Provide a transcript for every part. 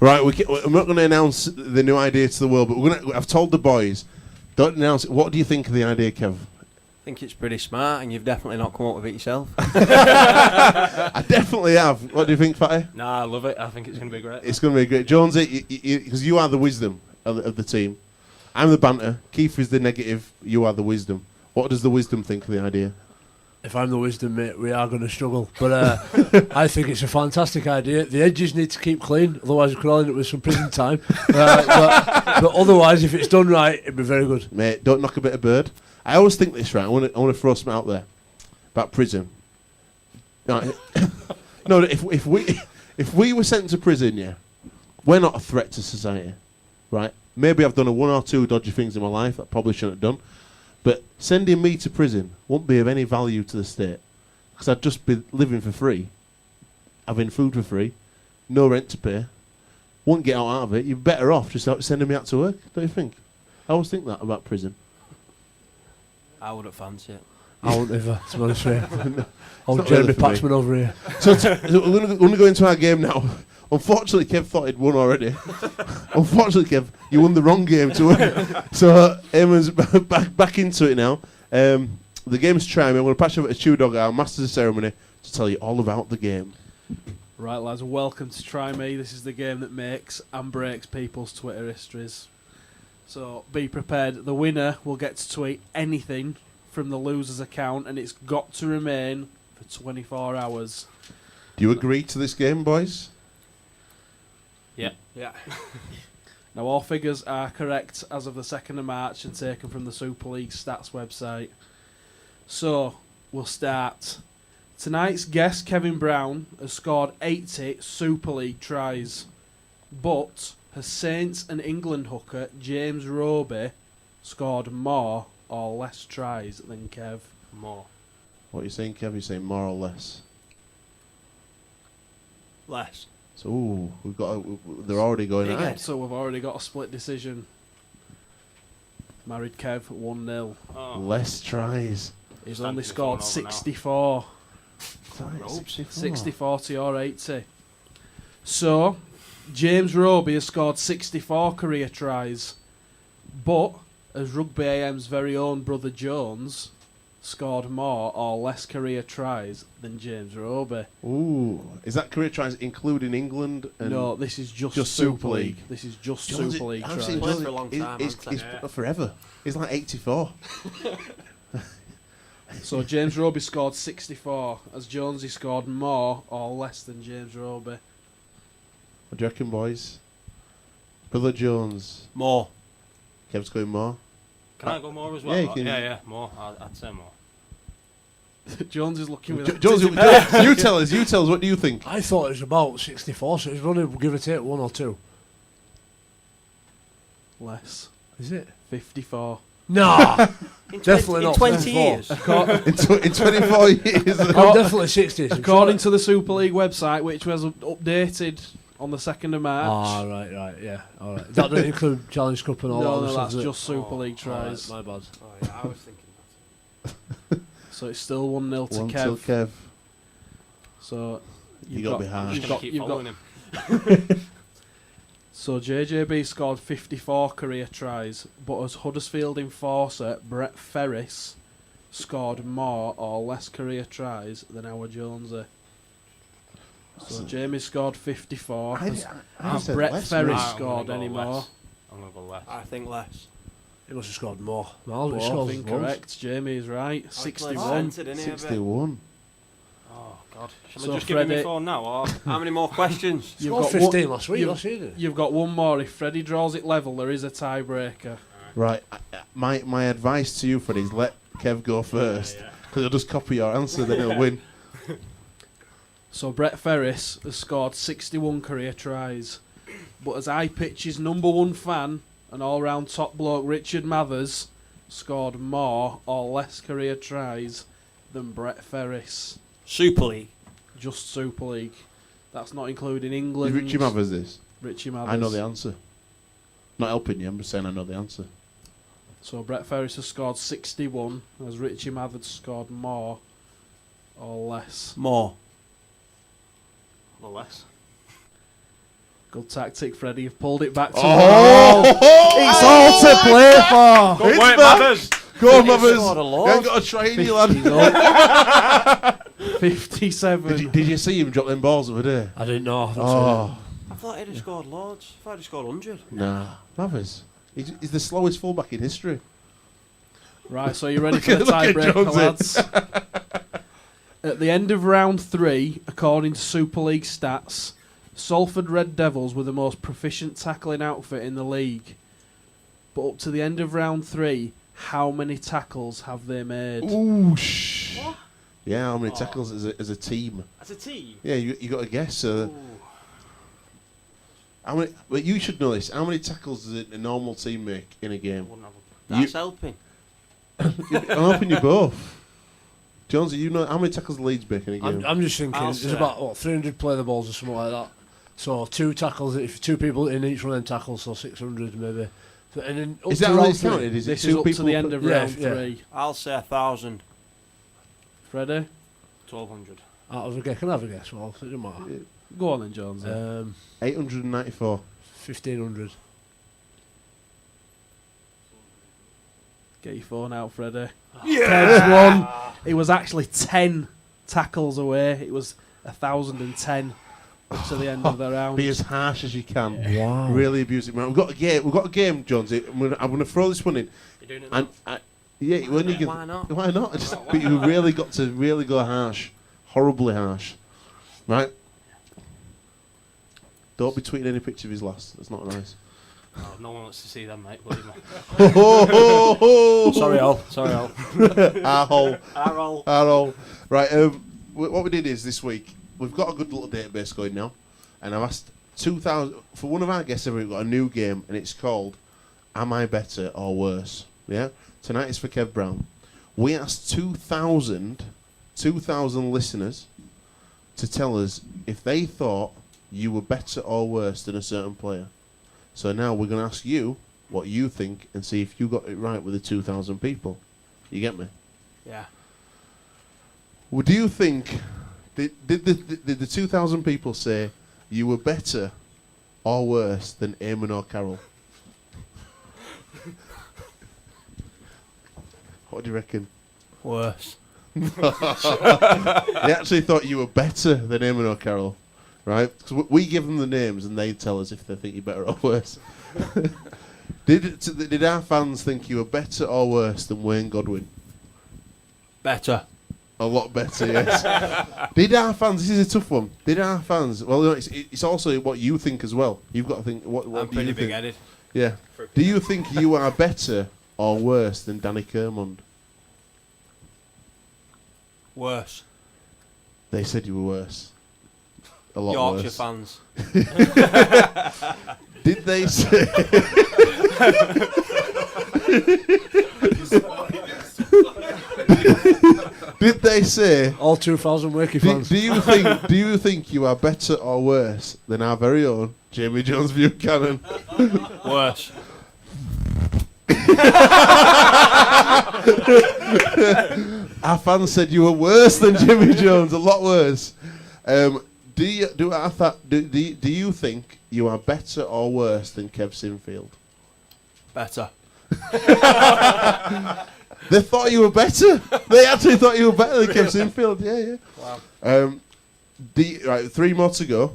Right, I'm not going to announce the new idea to the world, but I've told the boys, don't announce it. What do you think of the idea, Kev? I think it's pretty smart, and you've definitely not come up with it yourself. I definitely have. What do you think, Fatty? Nah, I love it. I think it's going to be great. It's going to be great. Jonesy, because you are the wisdom of the team. I'm the banter. Keith is the negative. You are the wisdom. What does the wisdom think of the idea? If I'm the wisdom, mate, we are going to struggle. But I think it's a fantastic idea. The edges need to keep clean, otherwise we could all end up with some prison time. But otherwise, if it's done right, it'd be very good. Mate, don't knock a bit of bird. I always think this, right? I want to throw something out there about prison. No, if we were sent to prison, yeah, we're not a threat to society, right? Maybe I've done one or two dodgy things in my life that I probably shouldn't have done, but sending me to prison won't be of any value to the state because I'd just be living for free, having food for free, no rent to pay, won't get out of it. You're better off just sending me out to work, don't you think? I always think that about prison. I wouldn't fancy it. I won't ever, to be honest with you. No, Old not Jeremy really for me. Paxman over here. So we're going to go into our game now. Unfortunately, Kev thought he'd won already. Unfortunately, Kev, you won the wrong game to win. So Eamon's back into it now. The game's trying. I'm going to pass you over to Chew Dog, our master of ceremony, to tell you all about the game. Right, lads, welcome to Try Me. This is the game that makes and breaks people's Twitter histories. So be prepared. The winner will get to tweet anything from the loser's account, and it's got to remain for 24 hours. Do you agree to this game, boys? Yeah. Now, all figures are correct as of the 2nd of March and taken from the Super League stats website. So, we'll start. Tonight's guest, Kevin Brown, has scored 80 Super League tries, but has Saints and England hooker James Roby scored more or less tries than Kev? More. What are you saying, Kev? You're saying more or less? Less. So, they're already going ahead. So we've already got a split decision. Married Kev, 1-0. Oh. Less tries. He's Standing only the scored phone over now. 64. 64 to your 80. So, James Roby has scored 64 career tries, but as Rugby AM's very own brother Jones scored more or less career tries than James Roby. Ooh, is that career tries including England? And No, this is just just Super Super League. League. This is just Jonesy- Super League I've tries. seen Played Jonesy- for a long time, He's hasn't he? forever. He's like 84. So James Roby scored 64, as Jonesy scored more or less than James Roby. What do you reckon, boys? Brother Jones. More. Kev's going more. Can I go more as well? Yeah, you can. Yeah, more. I'd say more. Jones is looking with Jones, you tell us. You tell us. What do you think? I thought it was about 64, so it's only give or take 1 or 2. less. Is it? 54. Nah, In definitely not 20 54. years. In 24 years. I'm definitely 60s. According to the Super League website, which was updated on the 2nd of March. Ah, right, yeah. All right. That doesn't include Challenge Cup and all that No, other no, stuff, that's does it? just Super League All right, tries. my bad. Oh, yeah, I was thinking So it's still 1-0 to One Kev. till Kev. So You gotta be hard. I'm You've just going got, to keep you've following got, him. so JJB scored 54 career tries, but as Huddersfield enforcer Brett Ferris scored more or less career tries than our Jonesy. So Jamie scored 54. I Has said Brett less, Ferris mate. I'm scored gonna any go more? less. I'm going to go less. I think less. He must have scored more. Well, he Both scores incorrect. Jamie is right. I played 61. centred, innit, a bit? 61. Oh, God. Shall So I just give him my Freddie- phone now? Or? How many more questions? He scored 15 last week, last year, didn't he? You've got one more. If Freddie draws it level, there is a tiebreaker. Right. My advice to you, Freddie, is let Kev go first. Because he'll just copy your answer, then he'll win. So Brett Ferris has scored 61 career tries, but as iPitch's number one fan and all-round top bloke Richard Mathers scored more or less career tries than Brett Ferris. Super League. Just Super League. That's not including Is England. Richie Mathers this? Richie Mathers. I know the answer. Not helping you, I'm just saying I know the answer. So Brett Ferris has scored 61, as Richie Mathers scored more or less. More. Or less. Good tactic, Freddie. You've pulled it back to Oh! It's all to play for. Go It's wait, back. Mathers. Go on, Mothers. scored a You lot. ain't got to try any, lad. 57. Did you see him drop them balls the other day? I didn't know. Oh, I thought he'd have scored loads. I thought he'd have scored 100. nah. Mothers. He's the slowest fullback in history. Right, so you ready for the Look at tiebreaker, Jonesy. lads? At the end of round 3, according to Super League stats, Salford Red Devils were the most proficient tackling outfit in the league. But up to the end of round 3, how many tackles have they made? Ooh, shh. Yeah, how many tackles as a team? As a team. Yeah, you got to guess. Ooh. How many? Well, you should know this. How many tackles does a normal team make in a game? Wouldn't have a- That's helping. I'm hoping you both. Jonesy, you know how many tackles Leeds make in a game? I'm just thinking, I'll there's say- about 300 play the balls or something like that. So 2 tackles, if 2 people in each one of them tackles, so 600 maybe. So, and then up Is to that how round it's 3. counted? Is it This two is up people? to the end of Yeah, round yeah. 3. I'll say 1,000. Freddie? 1,200. Out of a guess, can I have a guess? Well, it doesn't matter. Go on then, Jones. 894. 1,500. Get your phone out, Freddie. Kev's won. It was actually 10 tackles away. It was 1,010 up to the end of the round. Be as harsh as you can. Wow. Really abusive, man. We've got a game. We've got a game, Jonesy. I'm gonna throw this one in. You're doing it And yeah, when you can, Why not? Why not? But you really got to really go harsh, horribly harsh, right? Don't be tweeting any picture of his lass. That's not nice. Oh, no one wants to see them, mate. Believe me. Ho, ho, ho, ho. Sorry, Al. Sorry, Al. Our hole. Right. What we did is this week we've got a good little database going now, and I've asked 2,000 for one of our guests. We've got a new game, and it's called "Am I Better or Worse?" Yeah. Tonight is for Kev Brown. We asked 2,000 listeners to tell us if they thought you were better or worse than a certain player. So now we're going to ask you what you think and see if you got it right with the 2,000 people. You get me? Yeah. Well, do you think did the 2,000 people say you were better or worse than Eamon or Carol? What do you reckon? Worse. They actually thought you were better than Eamon or Carol, right? Because we give them the names and they tell us if they think you're better or worse. Did our fans think you were better or worse than Wayne Godwin? Better. A lot better, yes. Did our fans? This is a tough one. Did our fans? Well, no, it's also what you think as well. You've got to think. What I'm do you pretty think? big-headed. Yeah. Do you think you are better or worse than Danny Kermond? Worse. They said you were worse. A lot Yorkshire worse. fans. Did they say? Did they say? All 2,000 Wakey fans. Do you think you are better or worse than our very own Jamie Jones-Buchanan? Worse. Our fans said you were worse than Jimmy Jones, a lot worse. Do you think you are better or worse than Kev Sinfield? Better. They thought you were better. They actually thought you were better than Kev Sinfield. Yeah. Wow. Right, 3 more to go.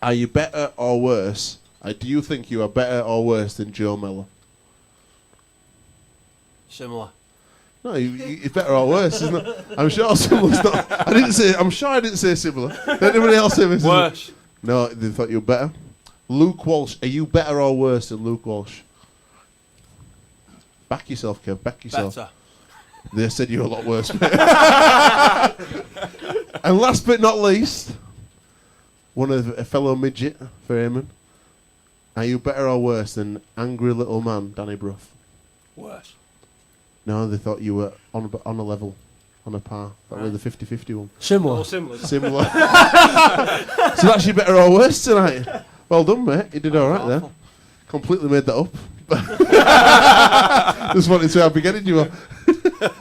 Are you better or worse? Do you think you are better or worse than Joe Mellor? Similar. No, he's better or worse, isn't it? I'm sure similar's not. I'm sure I didn't say similar. Did anybody else say similar? Worse. No, they thought you were better. Luke Walsh, are you better or worse than Luke Walsh? Back yourself, Kev. Back yourself. Better. They said you were a lot worse. And last but not least, one of a fellow midget for Eamon. Are you better or worse than angry little man Danny Brough? Worse. No, they thought you were on a level, on a par. That was the 50-50 one. Similar. All similar. Similar. So that's you better or worse tonight. Well done, mate. You did all right there. Awful. Completely made that up. Just wanted to have beginning you.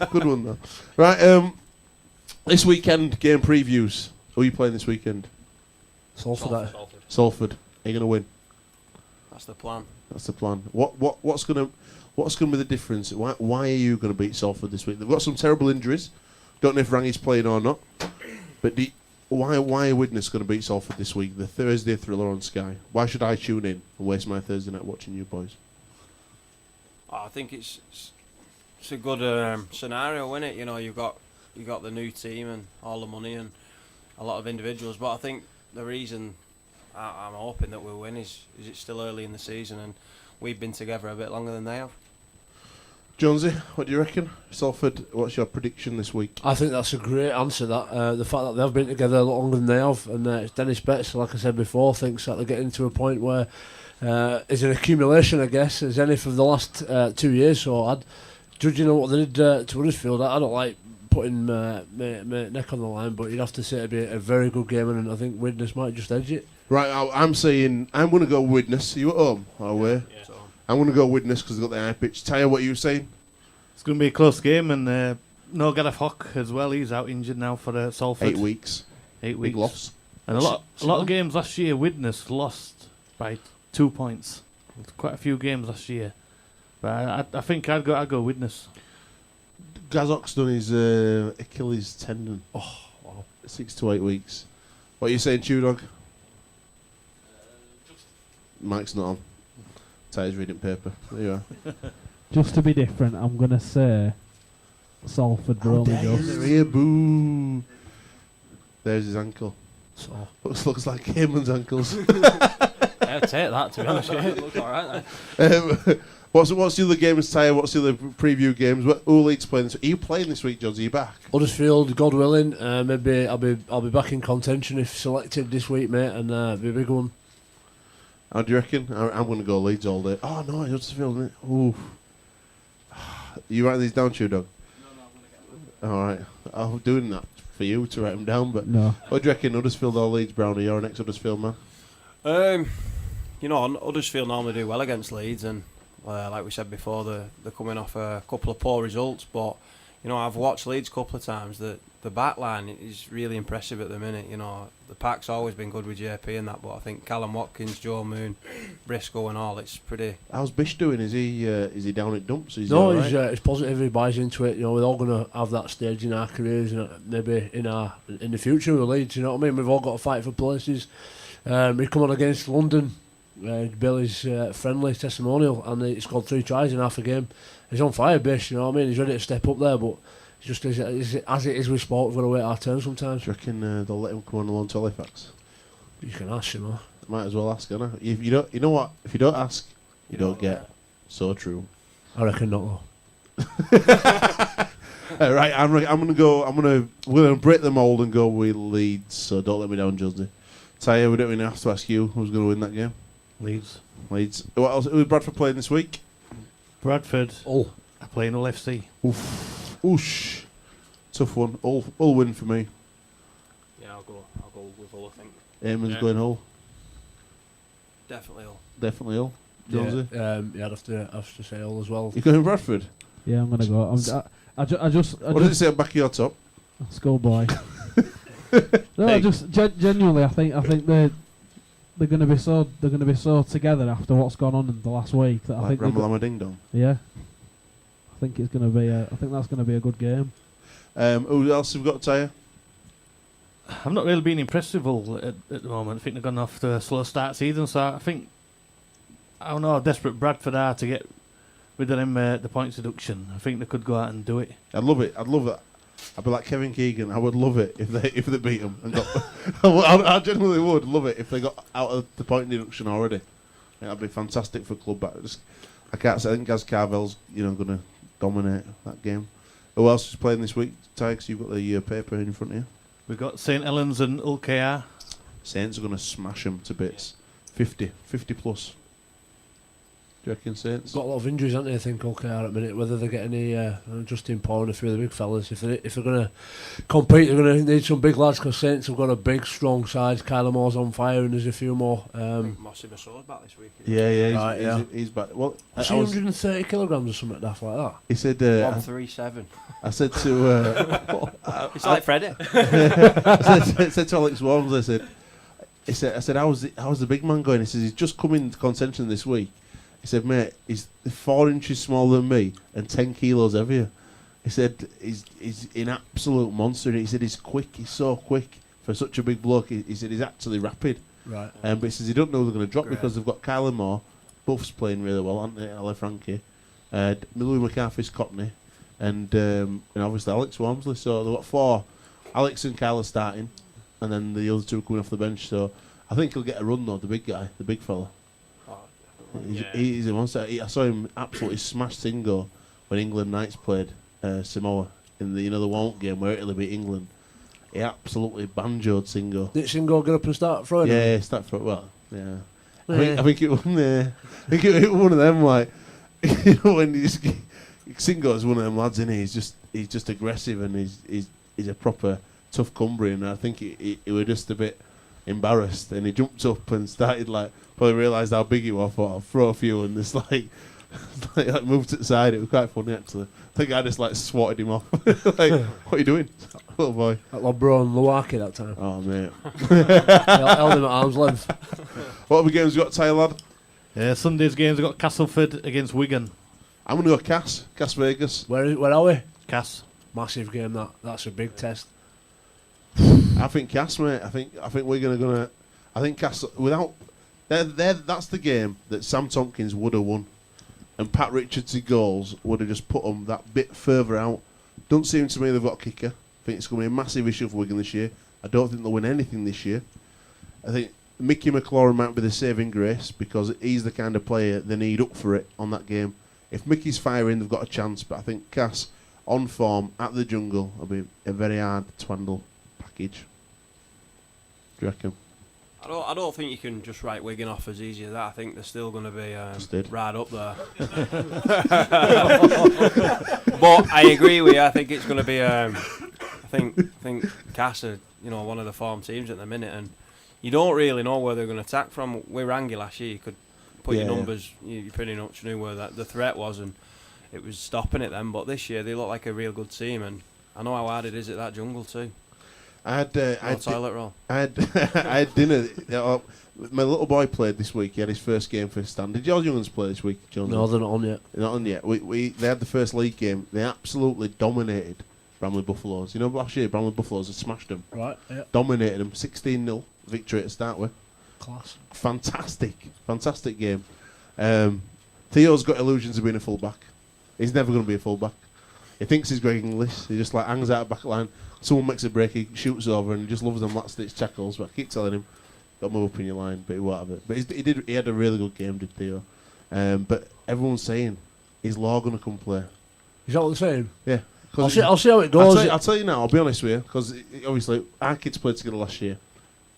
Good one though. Right. This weekend game previews. Who are you playing this weekend? Salford. Salford. Salford. you going to win? That's the plan. That's the plan. What's going to be the difference? Why are you going to beat Salford this week? They've got some terrible injuries. Don't know if Rangi's playing or not. But why are Widnes going to beat Salford this week? The Thursday thriller on Sky. Why should I tune in and waste my Thursday night watching you boys? I think it's a good scenario, isn't it? You know, you got the new team and all the money and a lot of individuals. But I think the reason I'm hoping that we'll win is it's still early in the season and we've been together a bit longer than they have. Jonesy, what do you reckon? Salford, what's your prediction this week? I think that's a great answer. That the fact that they've been together a lot longer than they have, and Dennis Betts, like I said before, thinks that they're getting to a point where is an accumulation, I guess, as any for the last 2 years. So, judging on what they did to Huddersfield, I don't like putting my neck on the line, but you'd have to say it'd be a very good game, and I think Widnes might just edge it. Right, I'm saying I'm going to go Widnes. Are you at home or away? Yeah. So, I'm going to go Widnes because they've got the high pitch. Tyre, what are you saying? It's going to be a close game, and no Gareth Hock as well. He's out injured now for Salford. 8 weeks. 8 Big weeks. loss. And a lot of games last year, Widnes lost by 2 points. Quite a few games last year. But I think I'd go Widnes. Gazok's done his Achilles tendon. Oh, wow. 6 to 8 weeks. What are you saying, Tudog? Mike's not on. Tyre's reading paper. There you are. Just to be different, I'm going to say Salford, but only just. Here, boo. There's his ankle. So Looks like Eamon's ankles. I'll take that, to be honest with you. It looks alright then. What's the other games, Tyre? What's the other preview games? Who Leeds playing this week? Are you playing this week, Jones? Are you back? Huddersfield, God willing, maybe I'll be back in contention if selected this week, mate, and be a big one. How do you reckon? I'm going to go Leeds all day. Oh, no, Huddersfield, isn't it? Ooh. You writing these down, Tudog? No, I'm going All right. I'm doing that for you to write them down, but No. what do you reckon, Huddersfield or Leeds, Brownie? You're an ex-Huddersfield man. You know, Huddersfield normally do well against Leeds, and like we said before, they're coming off a couple of poor results. But you know, I've watched Leeds a couple of times. The back line is really impressive at the minute. You know, the pack's always been good with JP and that, but I think Callum Watkins, Joe Moon, Briscoe and all, it's pretty. How's Bish doing? Is he down at dumps? Is No, he all right? he's positive. He buys into it. You know, we're all going to have that stage in our careers, and maybe in the future with Leeds. You know what I mean? We've all got to fight for places. We come on against London. Billy's friendly testimonial, and he scored 3 tries in half a game. He's on fire, Bish. You know what I mean? He's ready to step up there, but just as it is with sport, we've got to wait our turn sometimes. Do you reckon they'll let him come on loan to Halifax? You can ask him, huh? Might as well ask, innit? If you don't, you know what? If you don't ask, you don't get. So true. I reckon not, though. Right, we're gonna break the mould and go with Leeds. So don't let me down, Jonesy. Tyre, we don't really have to ask you who's going to win that game. Leeds. What else? Who's Bradford playing this week? Bradford Hull. are playing Hull FC. Oosh. Tough one. Hull win for me. Yeah, I'll go with Hull, I think. Eamon's Yeah. going Hull. Definitely all. Definitely Hull. Jonesy. Yeah, I'd have to say Hull as well. You going Bradford? Yeah, I'm going to go. I just What does it say on the back of your top? Schoolboy. No, Hey. just genuinely, I think they're going to be so together after what's gone on in the last week that I Like think Ramble Lama Ding Dong. yeah. I think it's going to be. I think that's going to be a good game. Who else have we got, Tyre? I've not really been impressed with Hull at the moment. I think they've gone off to a slow start season, so I don't know how desperate Bradford are to get rid of them the points deduction. I think they could go out and do it. I'd love it. I'd love that. I'd be like Kevin Keegan. I would love it if they beat them and got. I genuinely would love it if they got out of the point deduction already. I think that'd be fantastic for club. But I can't say. I think Gaz Carvel's going to dominate that game. Who else is playing this week, Ty? 'Cause you've got the paper in front of you. We've got St Helens and Hull KR. Saints are going to smash them to bits. 50 plus. Do you reckon Saints? Got a lot of injuries, haven't they? I think Hull KR at the minute. Whether they get any Justin Power and a few of the big fellas, if they're going to compete, they're going to need some big lads because Saints have got a big, strong side. Kyler Moore's on fire, and there's a few more. I think Mossy Massoud's back this week. Yeah, he's back. Well, 230 kilograms or something daft like that. he said. 137. I said to. It's like Freddie. I said to Alex Worms, I said, I said, how's the big man going? He says, he's just come into contention this week. He said, mate, he's 4 inches smaller than me and 10 kilos heavier. He said, he's an absolute monster. He said, he's quick. He's so quick for such a big bloke. He said, he's actually rapid. Right. But he says, he don't know they're going to drop because they've got Kyler Moore. Buff's playing really well, aren't they? Ale Frankie. Louis McCarthy's Cockney. And obviously Alex Walmsley. So they've got 4. Alex and Kyler starting. And then the other 2 coming off the bench. So I think he'll get a run though, the big guy, the big fella. He's a monster. I saw him absolutely smash Singo when England Knights played Samoa in the the warm-up game where Italy beat England. He absolutely banjoed Singo. Did Singo get up and start throwing? Yeah, start for well. Yeah, I think it was. I think it was one of them like when Singo's one of them lads, isn't he? He's just aggressive and he's a proper tough Cumbrian. I think he was just a bit embarrassed and he jumped up and started probably realised how big he was. Thought I'll throw a few and this like moved to the side. It was quite funny actually. I think I just swatted him off. What are you doing, little boy? Like LeBron Luaki that time. Oh mate, held him at arm's length. What other games we got, Tyler lad? Yeah, Sunday's games we've got Castleford against Wigan. I'm gonna go Cass Vegas. Where are we? Cass. Massive game that's a big test. I think Cass, mate. I think we're gonna. I think Cass without. That's the game that Sam Tompkins would have won, and Pat Richards' goals would have just put them that bit further out. Don't seem to me they've got a kicker. I think it's going to be a massive issue for Wigan this year. I don't think they'll win anything this year. I think Mickey McLaurin might be the saving grace because he's the kind of player they need up for it on that game. If Mickey's firing, they've got a chance. But I think Cass on form at the Jungle will be a very hard to handle package. Do you reckon? I don't think you can just write Wigan off as easy as that. I think they're still going to be right up there. But I agree with you. I think it's going to be. I think Cass are one of the form teams at the minute, and you don't really know where they're going to attack from. With Rangi last year, you could put your numbers. You pretty much knew where the threat was, and it was stopping it then. But this year they look like a real good team, and I know how hard it is at that Jungle too. I had toilet roll. I had dinner. My little boy played this week. He had his first game for his stand. Did your young ones play this week, John? No, they're not on yet. They're not on yet. They had the first league game. They absolutely dominated Bramley Buffaloes. Last year Bramley Buffaloes had smashed them. Right. Yeah. Dominated them. 16-0 victory to start with. Class. Fantastic game. Theo's got illusions of being a fullback. He's never going to be a fullback. He thinks he's Greg Inglis. He just hangs out back line. Someone makes a break, he shoots over, and he just loves them last-ditch tackles. But I keep telling him, "Got to move up in your line," but he won't have it. But he had a really good game, did Theo. But everyone's saying, "Is Law going to come play?" Is that what they're saying? Yeah. I'll see how it goes. I'll tell you now. I'll be honest with you, because obviously our kids played together last year,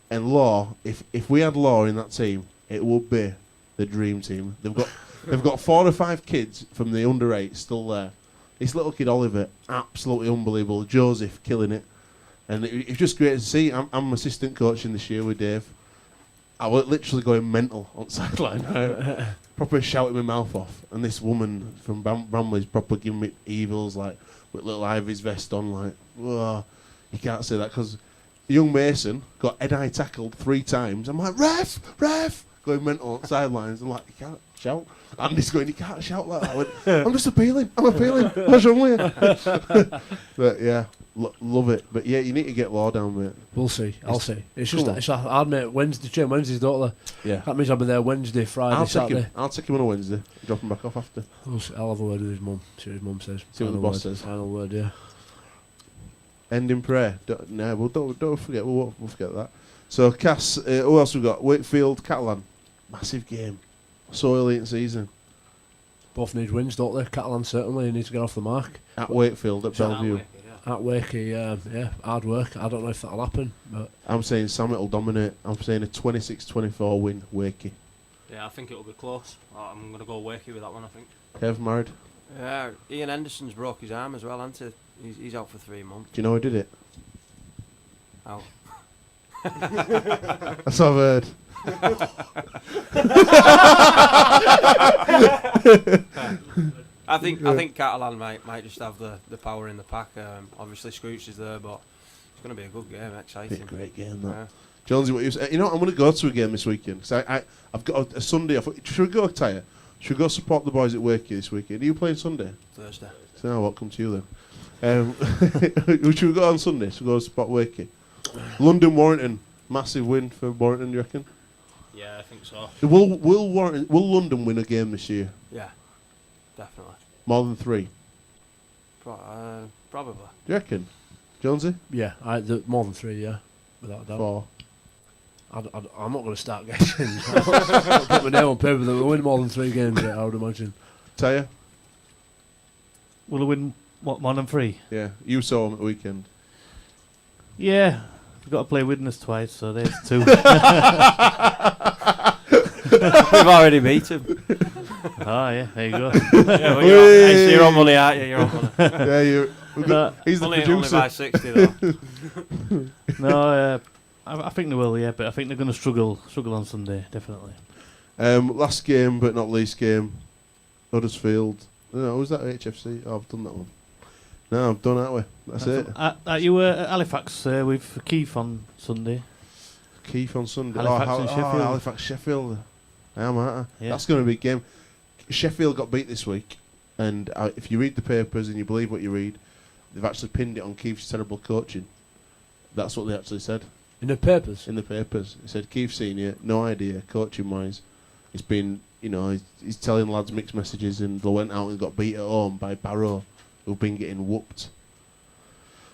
and Law. If we had Law in that team, it would be the dream team. They've got 4 or 5 kids from the under-8 still there. This little kid Oliver, absolutely unbelievable. Joseph killing it, and it's just great to see. I'm assistant coaching this year with Dave. I was literally going mental on sideline, right? Proper shouting my mouth off, and this woman from Bramley's proper giving me evils, with little Ivy's vest on, whoa, you can't say that because young Mason got head-eye tackled 3 times. I'm like, ref, going mental on sidelines. I'm like, you can't shout. Andy's going, you can't shout like that. I went, I'm just appealing. What's wrong with you? But yeah, love it. But yeah, you need to get Law down, mate. We'll see. I'll see. It's just it's hard, mate. Wednesdays, don't they? Yeah. That means I'll be there Wednesday, Friday, Saturday. I'll take him on a Wednesday. Drop him back off after. I'll have a word with his mum. See what his mum says. See what the boss says. Final word, yeah. End in prayer. Don't forget. We won't forget that. So Cass, who else we got? Wakefield, Catalan. Massive game. So early in season. Both need wins, don't they? Catalan certainly need to get off the mark. At Wakefield, at Bellevue. At Wakey, yeah, hard work. I don't know if that'll happen, but I'm saying Summit will dominate. I'm saying a 26-24 win, Wakey. Yeah, I think it'll be close. I'm going to go Wakey with that one, I think. Kev, married? Yeah, Ian Henderson's broke his arm as well, hasn't he? He's out for 3 months. Do you know who did it? How? That's what I've heard. I think Catalan might just have the power in the pack. Obviously Scrooge is there, but it's going to be a good game, exciting. Be a great game, that. Jonesy, what you say? You know what, I'm going to go to a game this weekend because I've got a Sunday off. Should we go, Tyre? Should we go support the boys at Wakey this weekend? Are you playing Sunday? Thursday. So now I'll come to you then. Should we go on Sunday? Should we go support Wakey? London Warrington, massive win for Warrington, do you reckon? Yeah, I think so. Will London win a game this year? Yeah, definitely. More than 3? Probably. Do you reckon? Jonesy? Yeah, more than 3, yeah. Without a doubt. 4. I'm not going to start guessing. I'll put my name on paper that we'll win more than 3 games, yeah, I would imagine. Tyre? Will we win, what, more than 3? Yeah, you saw him at the weekend. Yeah. We've got to play Widnes twice, so there's 2. We've already beat him. Oh, yeah, there you go. Yeah, well, you're on money, aren't you? You're on money. Yeah, he's the Only producer. by 60 though. No, I think they will, yeah, but I think they're going to struggle on Sunday, definitely. Last game, but not least game, Huddersfield. No, was that HFC? Oh, I've done that one. No, I've done that way. That's it. You were at Halifax with Keith on Sunday. Keith on Sunday. Halifax and Sheffield. Halifax, Sheffield. I am, aren't I? Yeah. That's going to be a game. Sheffield got beat this week, and if you read the papers and you believe what you read, they've actually pinned it on Keith's terrible coaching. That's what they actually said. In the papers? In the papers. It said, Keith Senior, no idea, coaching-wise. It's been, he's telling lads mixed messages, and they went out and got beat at home by Barrow, who've been getting whooped.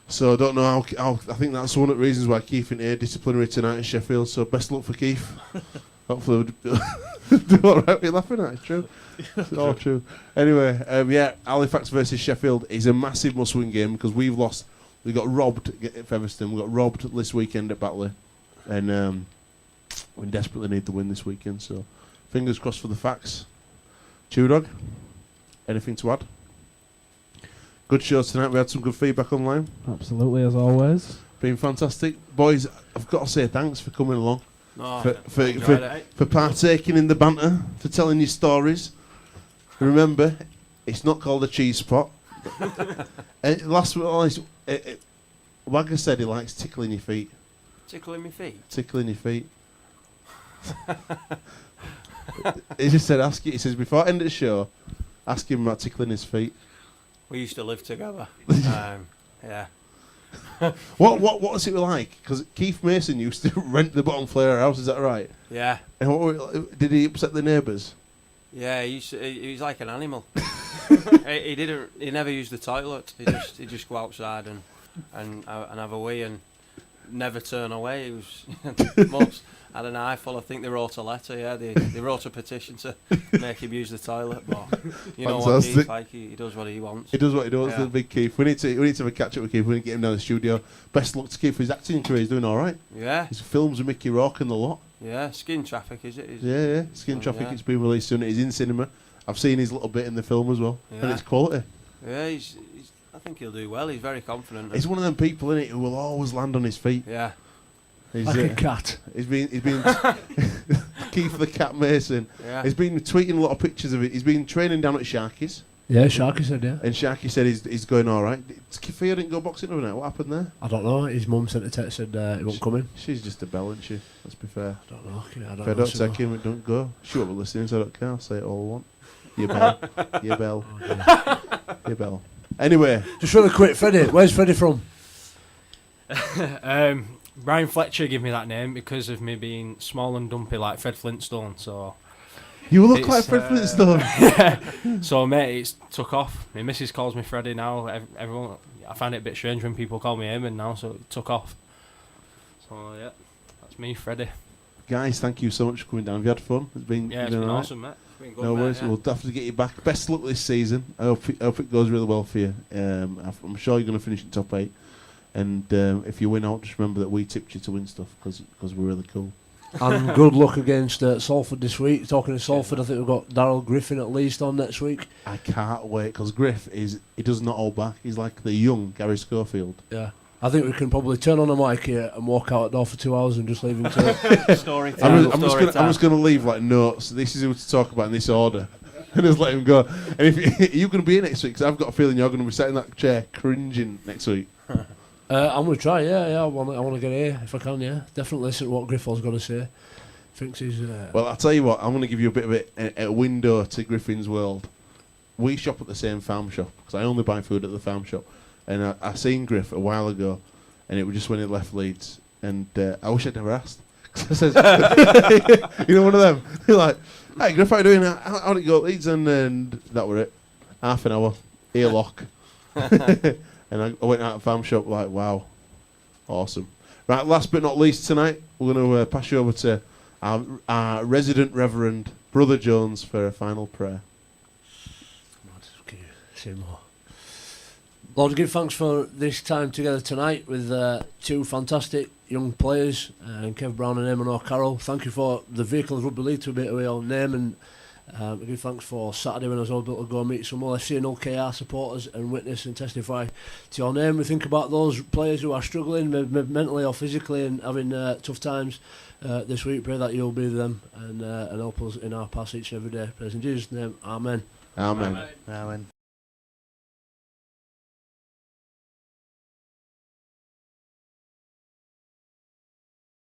So I don't know how I think that's one of the reasons why Keith in here disciplinary tonight in Sheffield. So best luck for Keith. Hopefully we'll do all right. You're laughing at it. It's true. It's all true. Anyway, Halifax versus Sheffield is a massive must-win game because we've lost. We got robbed at Featherstone. We got robbed this weekend at Batley, and we desperately need the win this weekend. So fingers crossed for the Facts. Chew Dog, anything to add? Good show tonight. We had some good feedback online. Absolutely, as always. Been fantastic. Boys, I've got to say thanks for coming along. No, for partaking in the banter, for telling your stories. Remember, it's not called a cheese spot. Last but not least, Wagger said he likes tickling your feet. Tickling my feet? Tickling your feet. He just said, he says, before I end the show, ask him about tickling his feet. We used to live together. Yeah. What was it like? Because Keith Mason used to rent the bottom floor of our house, is that right? Yeah. And did he upset the neighbours? Yeah, he was like an animal. He never used the toilet. He just go outside and have a wee and never turn away. He was most had an eyeful. I think they wrote a letter. Yeah, they wrote a petition to make him use the toilet. But you know what Keith like, he does what he wants. He does what he wants. Yeah. The big Keith. We need to have a catch up with Keith. We need to get him down the studio. Best luck to Keith for his acting career. He's doing all right. Yeah. His films with Mickey Rourke and the lot. Yeah, Skin Traffic, is it? Yeah. Skin Traffic. Yeah. It's been released soon. He's in cinema. I've seen his little bit in the film as well, and it's quality. Yeah, I think he'll do well. He's very confident. He's one of them people in it who will always land on his feet. Yeah. He's, like a cat. He's been Keith the Cat Mason. Yeah. He's been tweeting a lot of pictures of it. He's been training down at Sharky's. Yeah, Sharky said, yeah. And Sharky said he's going all right. Kefir didn't go boxing overnight. What happened there? I don't know. His mum sent a text, said he won't come in. She's just a bell, isn't she? Let's be fair. I don't know. If I don't take him, it don't go. She won't be listening, so I don't care. I'll say it all I want. Your bell. Your bell. Your bell. Anyway. Just really quick, Freddie. Where's Freddie from? Brian Fletcher gave me that name because of me being small and dumpy like Fred Flintstone, so... You look like Fred Flintstone. Yeah. So, mate, it's took off. My missus calls me Freddie now. Everyone, I find it a bit strange when people call me Eamon now, so it took off. So, yeah, that's me, Freddie. Guys, thank you so much for coming down. Have you had fun? It's been awesome, mate. It's been good, no worries, yeah. We'll definitely get you back. Best luck this season. I hope it goes really well for you. I'm sure you're going to finish in top 8. And if you win out, just remember that we tipped you to win stuff because we're really cool. And good luck against Salford this week. Talking to Salford, I think we've got Darryl Griffin at least on next week. I can't wait because Griff he does not hold back. He's like the young Gary Schofield. Yeah. I think we can probably turn on the mic here and walk out at door for 2 hours and just leave him to it. Story time. I'm just going to leave like notes. This is who to talk about in this order. And just let him go. And if you're going to be here next week, because I've got a feeling you're going to be sat in that chair cringing next week. I'm going to try, yeah. I want to get here if I can, yeah. Definitely listen to what Griffin's got to say. Thinks he's... Well, I'll tell you what, I'm going to give you a bit of a window to Griffin's world. We shop at the same farm shop, because I only buy food at the farm shop. And I seen Griff a while ago, and it was just when he left Leeds. And I wish I'd never asked. 'Cause I says, you know, one of them. You're like, hey, Griff, how you doing? How did it go at Leeds? And that were it. Half an hour, earlock. And I went out of farm shop like, wow, awesome. Right, last but not least tonight, we're going to pass you over to our resident Reverend, Brother Jones, for a final prayer. Say more. Lord, give thanks for this time together tonight with two fantastic young players, Kev Brown and Eamon O'Carroll. Thank you for the vehicle of Rugby League to a bit of your name, and give thanks for Saturday when I was able to go meet some LFC and OKR supporters and witness and testify to your name. We think about those players who are struggling mentally or physically and having tough times this week. Pray that you'll be with them and help us in our passage every day. Praise in Jesus' name. Amen. Amen. Amen.